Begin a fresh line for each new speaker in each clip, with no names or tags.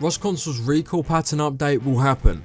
Rust Console's Recoil pattern update will happen,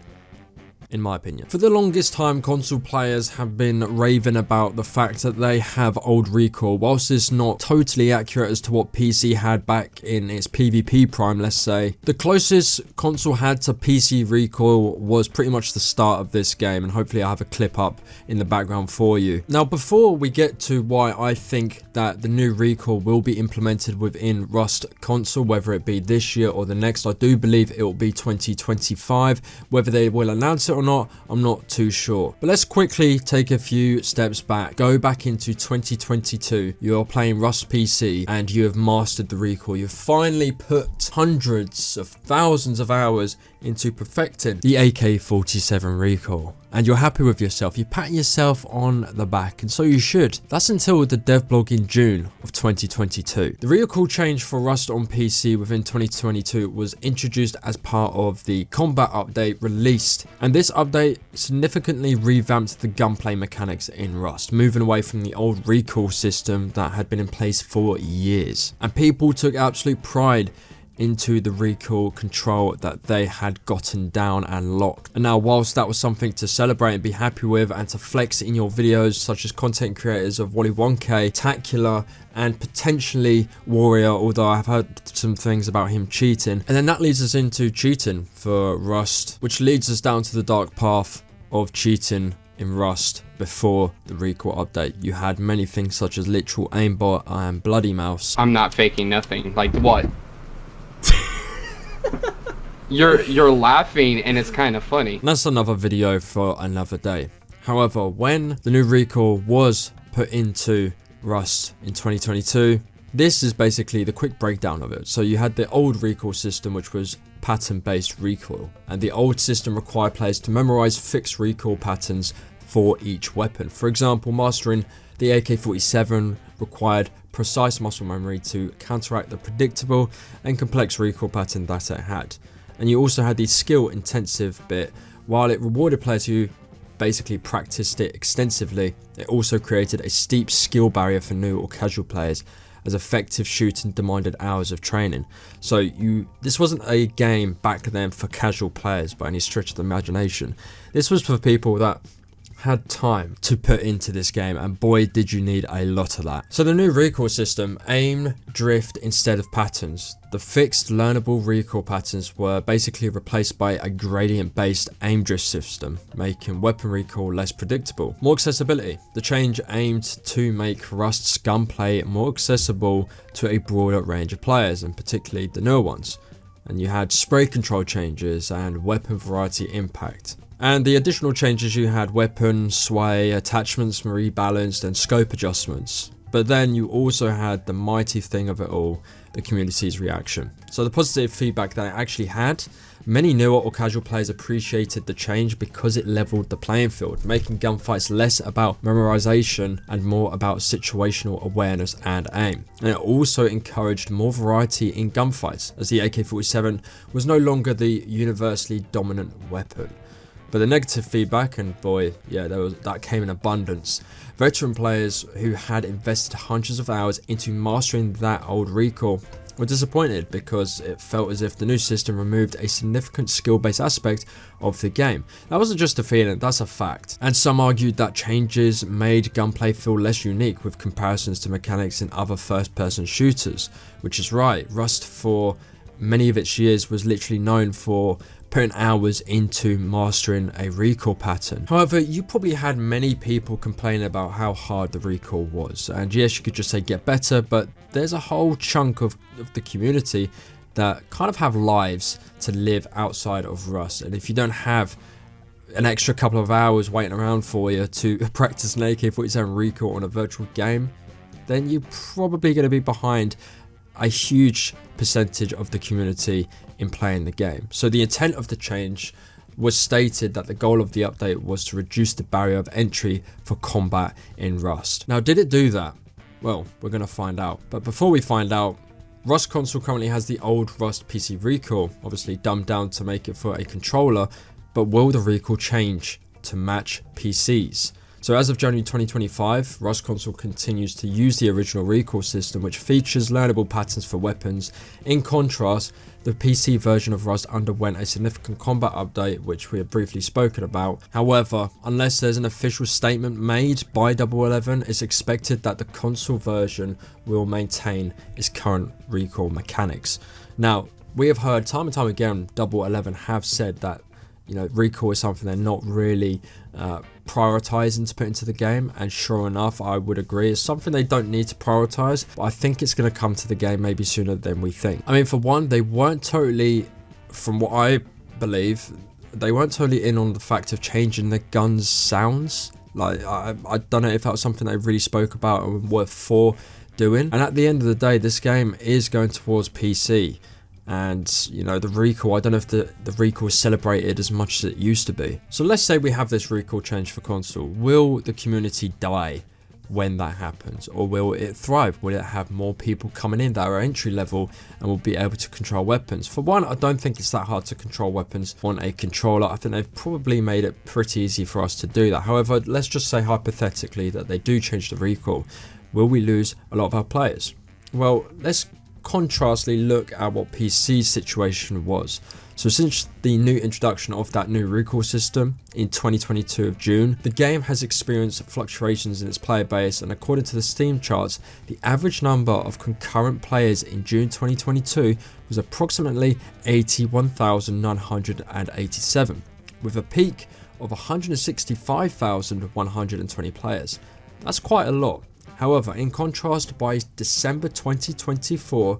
in my opinion. For the longest time, console players have been raving about the fact that they have old Recoil. Whilst it's not totally accurate as to what PC had back in its PvP prime, let's say, the closest console had to PC Recoil was pretty much the start of this game, and hopefully I have a clip up in the background for you. Now, before we get to why I think that the new Recoil will be implemented within Rust console, whether it be this year or the next, I do believe it will be 2025. Whether they will announce it or not, I'm not too sure. But let's quickly take a few steps back. Go back into 2022. You are playing Rust PC and you have mastered the Recoil. You've finally put hundreds of thousands of hours into perfecting the AK-47 Recoil. And you're happy with yourself. You pat yourself on the back, and so you should. That's until the devblog in June of 2022. The Recoil change for Rust on PC within 2022 was introduced as part of the combat update released, and this update significantly revamped the gunplay mechanics in Rust, moving away from the old Recoil system that had been in place for years. And people took absolute pride into the Recoil control that they had gotten down and locked. And now, whilst that was something to celebrate and be happy with and to flex in your videos, such as content creators of Wally 1K, Tacular, and potentially Warrior, although I've heard some things about him cheating. And then that leads us into cheating for Rust, which leads us down to the dark path of cheating in Rust before the Recoil update. You had many things such as literal aimbot and bloody mouse.
I'm not faking nothing. Like what? You're laughing and it's kind of funny.
And that's another video for another day. However, when the new Recoil was put into Rust in 2022, this is basically the quick breakdown of it. So you had the old Recoil system, which was pattern-based recoil, and the old system required players to memorize fixed recoil patterns for each weapon. For example, mastering the AK-47 required precise muscle memory to counteract the predictable and complex recoil pattern that it had. And you also had the skill intensive bit. While it rewarded players who basically practiced it extensively, it also created a steep skill barrier for new or casual players, as effective shooting demanded hours of training. So this wasn't a game back then for casual players by any stretch of the imagination. This was for people that had time to put into this game, and boy did you need a lot of that. So the new recoil system, aim, drift instead of patterns. The fixed learnable recoil patterns were basically replaced by a gradient based aim drift system, making weapon recoil less predictable. More accessibility. The change aimed to make Rust's gunplay more accessible to a broader range of players, and particularly the newer ones. And you had spray control changes and weapon variety impact. And the additional changes, you had weapon, sway, attachments rebalanced, and scope adjustments. But then you also had the mighty thing of it all, the community's reaction. So the positive feedback that it actually had, many newer or casual players appreciated the change because it leveled the playing field, making gunfights less about memorization and more about situational awareness and aim. And it also encouraged more variety in gunfights, as the AK-47 was no longer the universally dominant weapon. But the negative feedback, and boy, yeah, that came in abundance. Veteran players who had invested hundreds of hours into mastering that old recoil were disappointed because it felt as if the new system removed a significant skill-based aspect of the game. That wasn't just a feeling, that's a fact. And some argued that changes made gunplay feel less unique with comparisons to mechanics in other first-person shooters, which is right. Rust for many of its years was literally known for putting hours into mastering a recoil pattern. However, you probably had many people complaining about how hard the recoil was. And yes, you could just say get better, but there's a whole chunk of the community that kind of have lives to live outside of Rust. And if you don't have an extra couple of hours waiting around for you to practice an AK-47 recoil on a virtual game, then you're probably going to be behind a huge percentage of the community in playing the game. So the intent of the change was stated that the goal of the update was to reduce the barrier of entry for combat in Rust. Now, did it do that? Well, we're going to find out. But before we find out, Rust console currently has the old Rust PC recoil, obviously dumbed down to make it for a controller, but will the recoil change to match PCs? So as of January 2025, Rust console continues to use the original Recoil system, which features learnable patterns for weapons. In contrast, the PC version of Rust underwent a significant combat update, which we have briefly spoken about. However, unless there's an official statement made by Double 11, it's expected that the console version will maintain its current Recoil mechanics. Now, we have heard time and time again, Double 11 have said that, you know, Recoil is something they're not really prioritizing to put into the game, and sure enough, I would agree, it's something they don't need to prioritize, but I think it's going to come to the game maybe sooner than we think. I mean, for one, they weren't totally, from what I believe, they weren't totally in on the fact of changing the gun's sounds. Like, I don't know if that was something they really spoke about and were for doing. And at the end of the day, this game is going towards PC. And, you know, the Recoil, I don't know if the Recoil is celebrated as much as it used to be. So let's say we have this Recoil change for console. Will the community die when that happens? Or will it thrive? Will it have more people coming in that are entry level and will be able to control weapons? For one, I don't think it's that hard to control weapons on a controller. I think they've probably made it pretty easy for us to do that. However, let's just say hypothetically that they do change the Recoil. Will we lose a lot of our players? Well, let's contrastly look at what PC's situation was. So since the new introduction of that new Recoil system in 2022 of June, the game has experienced fluctuations in its player base, and according to the Steam charts, the average number of concurrent players in June 2022 was approximately 81,987, with a peak of 165,120 players. That's quite a lot. However, in contrast, by December 2024,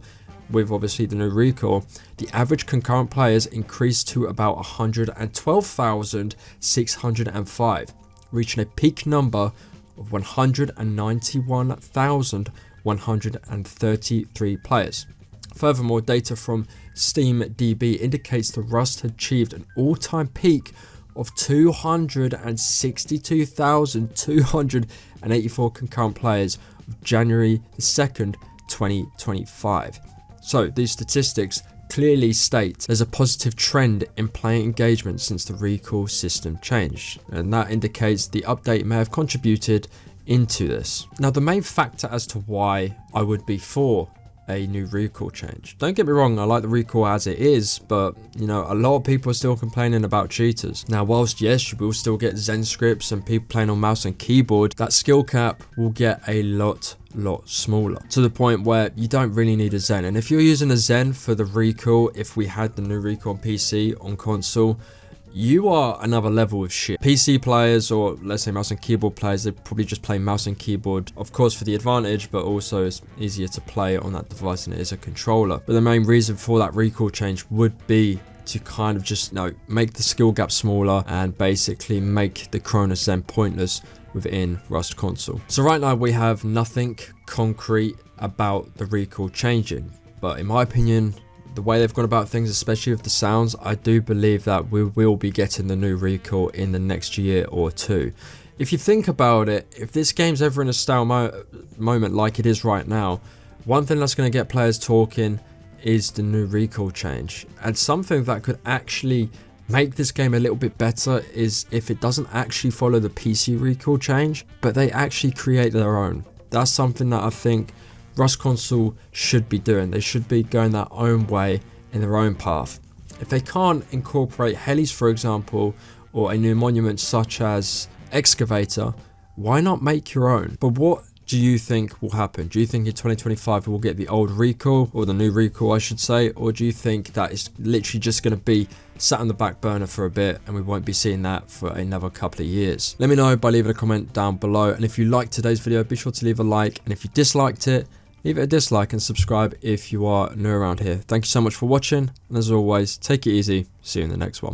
with obviously the new Recoil, the average concurrent players increased to about 112,605, reaching a peak number of 191,133 players. Furthermore, data from SteamDB indicates the Rust had achieved an all-time peak of 262,284 concurrent players of January 2nd, 2025. So these statistics clearly state there's a positive trend in player engagement since the Recoil system changed, and that indicates the update may have contributed into this. Now, the main factor as to why I would be for a new Recoil change. Don't get me wrong, I like the Recoil as it is, but you know, a lot of people are still complaining about cheaters. Now, whilst yes, you will still get Zen scripts and people playing on mouse and keyboard, that skill cap will get a lot smaller, to the point where you don't really need a Zen. And if you're using a Zen for the Recoil, if we had the new Recoil on PC on console, you are another level of shit. PC players, or let's say mouse and keyboard players, they probably just play mouse and keyboard, of course for the advantage, but also it's easier to play on that device than it is a controller. But the main reason for that Recoil change would be to kind of just, you know, make the skill gap smaller and basically make the Cronus Zen pointless within Rust console. So right now we have nothing concrete about the Recoil changing, but in my opinion, the way they've gone about things, especially with the sounds, I do believe that we will be getting the new Recoil in the next year or two. If you think about it, if this game's ever in a stale moment like it is right now, one thing that's going to get players talking is the new Recoil change. And something that could actually make this game a little bit better is if it doesn't actually follow the PC Recoil change, but they actually create their own. That's something that I think Rust console should be doing. They should be going their own way in their own path. If they can't incorporate helis, for example, or a new monument such as Excavator, why not make your own? But what do you think will happen? Do you think in 2025 we'll get the old Recoil, or the new Recoil I should say, or do you think that it's literally just going to be sat on the back burner for a bit and we won't be seeing that for another couple of years? Let me know by leaving a comment down below, and if you liked today's video, be sure to leave a like, and if you disliked it, leave it a dislike and subscribe if you are new around here. Thank you so much for watching, and as always, take it easy. See you in the next one.